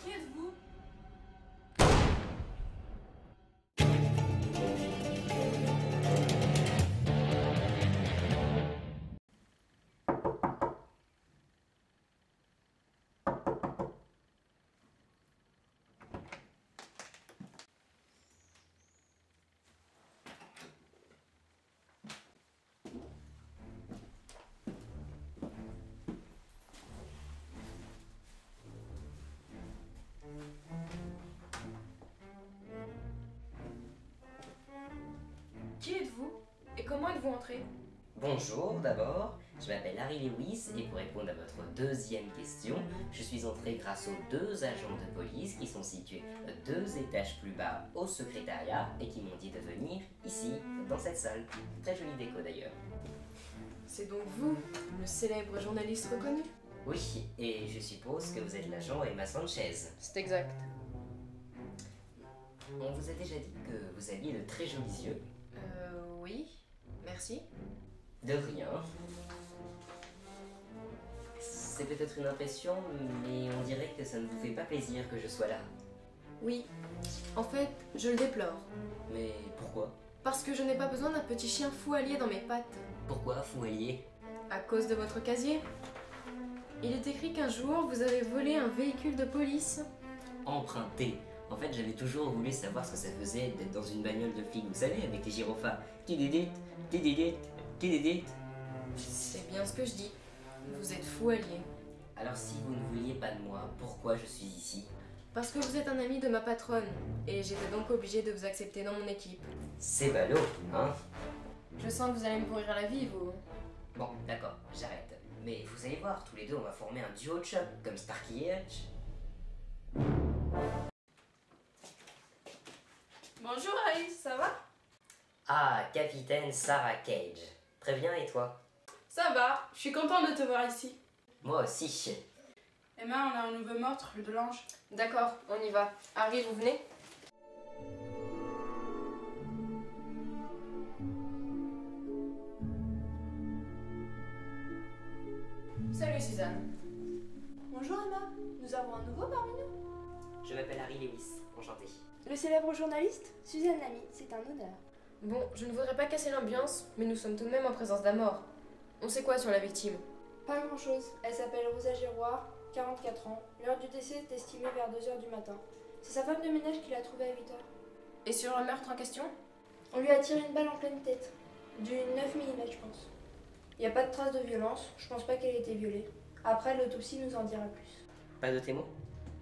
Qui êtes-vous? Qui êtes-vous? Et comment êtes-vous entré? Bonjour d'abord, je m'appelle Harry Lewis et pour répondre à votre deuxième question, je suis entré grâce aux deux agents de police qui sont situés 2 étages plus bas au secrétariat et qui m'ont dit de venir ici, dans cette salle. Très jolie déco d'ailleurs. C'est donc vous, le célèbre journaliste reconnu? Oui, et je suppose que vous êtes l'agent Emma Sanchez. C'est exact. On vous a déjà dit que vous aviez de très jolis yeux. Oui. Merci. De rien. C'est peut-être une impression, mais on dirait que ça ne vous fait pas plaisir que je sois là. Oui. En fait, je le déplore. Mais pourquoi? Parce que je n'ai pas besoin d'un petit chien fou allié dans mes pattes. Pourquoi, fou allié? À cause de votre casier. Il est écrit qu'un jour, vous avez volé un véhicule de police. Emprunté. En fait, j'avais toujours voulu savoir ce que ça faisait d'être dans une bagnole de flic, vous savez, avec les gyrophares. Tididit, tididit, tididit. C'est bien ce que je dis. Vous êtes fou allié. Alors si vous ne vouliez pas de moi, pourquoi je suis ici? Parce que vous êtes un ami de ma patronne. Et j'étais donc obligée de vous accepter dans mon équipe. C'est ballot, hein? Je sens que vous allez me pourrir à la vie, vous. Bon, d'accord, j'arrête. Mais vous allez voir, tous les deux, on va former un duo de choc, comme Starkey et Hutch. Bonjour Harry, ça va? Ah, capitaine Sarah Cage. Très bien, et toi? Ça va, je suis contente de te voir ici. Moi aussi. Emma, on a un nouveau meurtre, rue de l'Ange. D'accord, on y va. Harry, vous venez? Salut Suzanne. Bonjour Emma, nous avons un nouveau parmi nous. Je m'appelle Harry Lewis, enchanté. Le célèbre journaliste Suzanne Lamy, c'est un honneur. Bon, je ne voudrais pas casser l'ambiance, mais nous sommes tout de même en présence d'un mort. On sait quoi sur la victime? Pas grand chose, elle s'appelle Rosa Giroir, 44 ans. L'heure du décès est estimée vers 2h du matin. C'est sa femme de ménage qui l'a trouvée à 8h. Et sur le meurtre en question? On lui a tiré une balle en pleine tête, du 9 mm je pense. Il n'y a pas de traces de violence, je pense pas qu'elle ait été violée. Après, l'autopsie nous en dira plus. Pas de témoin?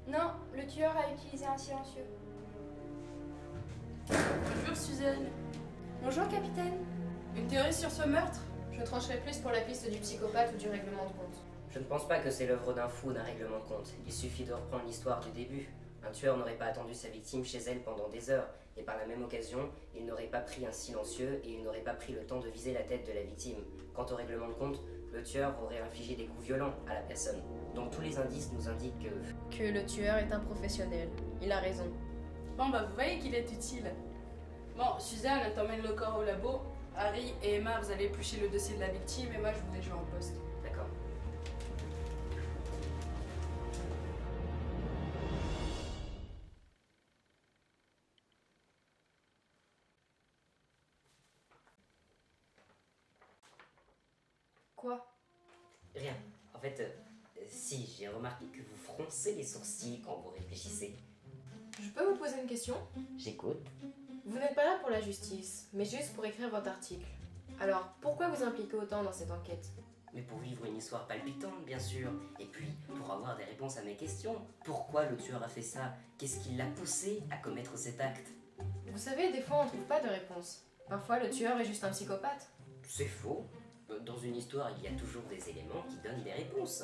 Non, le tueur a utilisé un silencieux. Bonjour Suzanne. Bonjour capitaine. Une théorie sur ce meurtre? Je trancherai plus pour la piste du psychopathe ou du règlement de compte. Je ne pense pas que c'est l'œuvre d'un fou ou d'un règlement de compte. Il suffit de reprendre l'histoire du début. Un tueur n'aurait pas attendu sa victime chez elle pendant des heures, et par la même occasion, il n'aurait pas pris un silencieux et il n'aurait pas pris le temps de viser la tête de la victime. Quant au règlement de compte, le tueur aurait infligé des coups violents à la personne. Donc tous les indices nous indiquent Que le tueur est un professionnel. Il a raison. Bon bah vous voyez qu'il est utile. Bon, Suzanne, t'emmènes le corps au labo. Harry et Emma, vous allez éplucher le dossier de la victime et moi je vous rejoins en poste. D'accord. Quoi? Rien. En fait, si, j'ai remarqué que vous froncez les sourcils quand vous réfléchissez. Je peux vous poser une question? J'écoute. Vous n'êtes pas là pour la justice, mais juste pour écrire votre article. Alors, pourquoi vous impliquez autant dans cette enquête? Mais pour vivre une histoire palpitante, bien sûr. Et puis, pour avoir des réponses à mes questions. Pourquoi le tueur a fait ça? Qu'est-ce qui l'a poussé à commettre cet acte? Vous savez, des fois on trouve pas de réponse. Parfois le tueur est juste un psychopathe. C'est faux. Dans une histoire, il y a toujours des éléments qui donnent des réponses.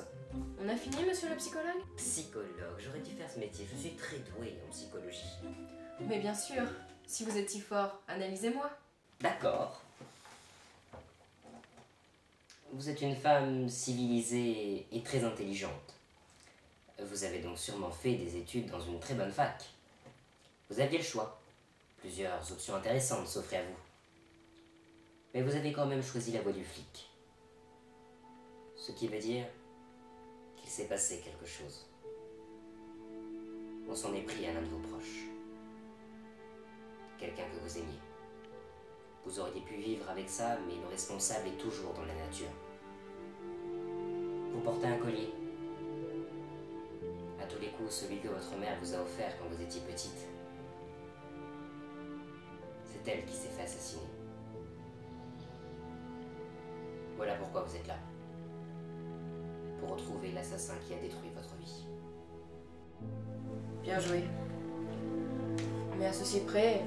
On a fini, monsieur le psychologue? Psychologue, j'aurais dû faire ce métier. Je suis très douée en psychologie. Mais bien sûr, si vous êtes si fort, analysez-moi. D'accord. Vous êtes une femme civilisée et très intelligente. Vous avez donc sûrement fait des études dans une très bonne fac. Vous aviez le choix. Plusieurs options intéressantes s'offraient à vous. Mais vous avez quand même choisi la voie du flic. Ce qui veut dire qu'il s'est passé quelque chose. On s'en est pris à l'un de vos proches. Quelqu'un que vous aimiez. Vous auriez pu vivre avec ça, mais le responsable est toujours dans la nature. Vous portez un collier. À tous les coups, celui que votre mère vous a offert quand vous étiez petite. C'est elle qui s'est fait assassiner. Voilà pourquoi vous êtes là. Pour retrouver l'assassin qui a détruit votre vie. Bien joué. Mais à ceci près,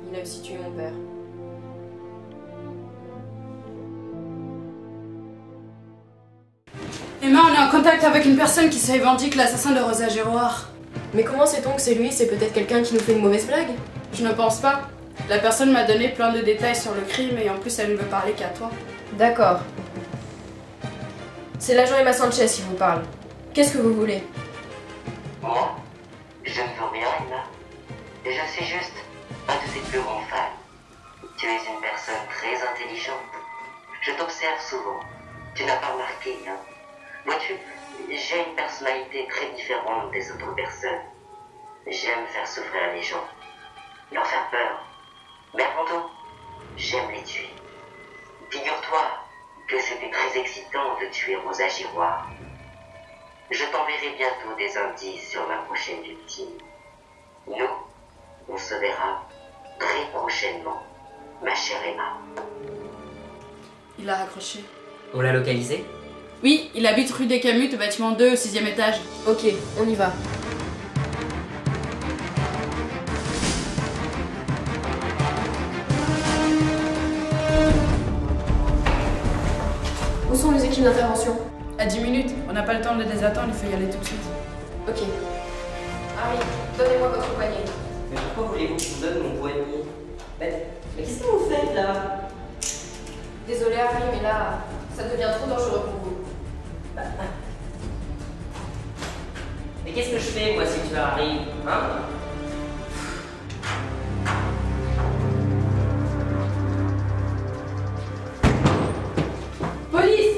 il a aussi tué mon père. Emma, on est en contact avec une personne qui se revendique l'assassin de Rosa Giroir. Mais comment sait-on que c'est lui? C'est peut-être quelqu'un qui nous fait une mauvaise blague? Je ne pense pas. La personne m'a donné plein de détails sur le crime et en plus elle ne veut parler qu'à toi. D'accord. C'est l'agent Emma Sanchez qui vous parle. Qu'est-ce que vous voulez? Moi, je ne veux rien, Emma. Je suis juste un de ses plus grands fans. Tu es une personne très intelligente. Je t'observe souvent. Tu n'as pas remarqué, hein? Vois-tu, j'ai une personnalité très différente des autres personnes. J'aime faire souffrir les gens, leur faire peur. Mais avant tout, j'aime les tuer. Figure-toi que c'était très excitant de tuer Rosa Giroir. Je t'enverrai bientôt des indices sur ma prochaine victime. Nous, on se verra très prochainement, ma chère Emma. Il a raccroché. On l'a localisé? Oui, il habite rue des Camutes, bâtiment 2, au 6e étage. Ok, on y va. Où sont les équipes d'intervention? À 10 minutes, on n'a pas le temps de les attendre, il faut y aller tout de suite. Ok. Harry, donnez-moi votre poignet. Mais pourquoi voulez-vous que je vous donne mon poignet? Mais qu'est-ce que vous faites là? Désolé Harry, mais là, ça devient trop dangereux pour vous. Mais qu'est-ce que je fais moi si tu arrives, hein? Police!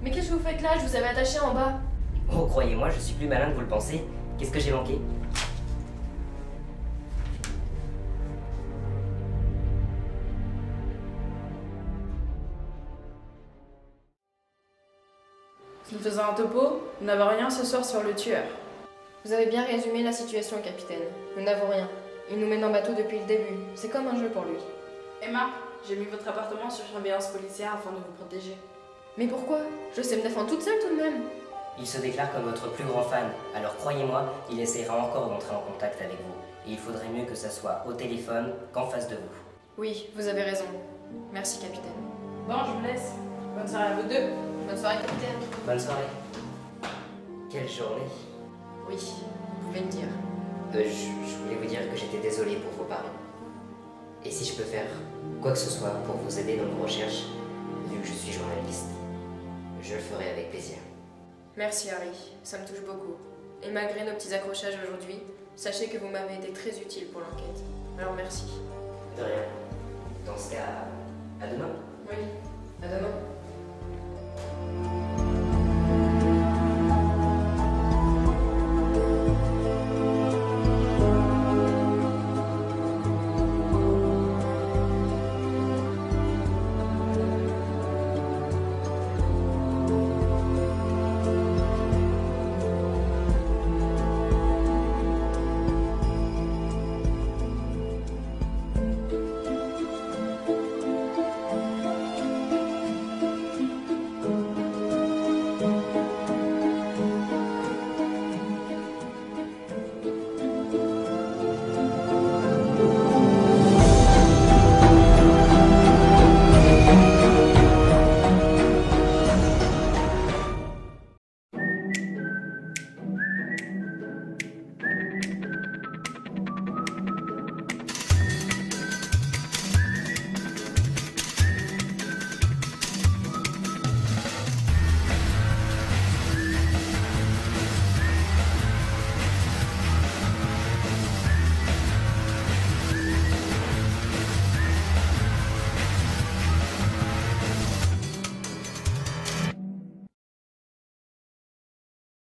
Mais qu'est-ce que vous faites là? Je vous avais attaché en bas. Oh, croyez-moi, je suis plus malin que vous le pensez. Qu'est-ce que j'ai manqué? Nous faisons un topo, nous n'avons rien ce soir sur le tueur. Vous avez bien résumé la situation, capitaine. Nous n'avons rien. Il nous mène en bateau depuis le début. C'est comme un jeu pour lui. Emma, j'ai mis votre appartement sur surveillance policière afin de vous protéger. Mais pourquoi? Je sais me défendre toute seule tout de même. Il se déclare comme votre plus grand fan, alors croyez-moi, il essaiera encore d'entrer en contact avec vous. Et il faudrait mieux que ça soit au téléphone qu'en face de vous. Oui, vous avez raison. Merci, capitaine. Bon, je vous laisse. Bonne soirée à vous deux. Bonne soirée, capitaine. Bonne soirée. Quelle journée. Oui, vous pouvez le dire. Je voulais vous dire que j'étais désolé pour vos parents. Et si je peux faire quoi que ce soit pour vous aider dans vos recherches, vu que je suis journaliste, je le ferai avec plaisir. Merci Harry, ça me touche beaucoup. Et malgré nos petits accrochages aujourd'hui, sachez que vous m'avez été très utile pour l'enquête. Alors merci. De rien. Dans ce cas, à demain. Oui.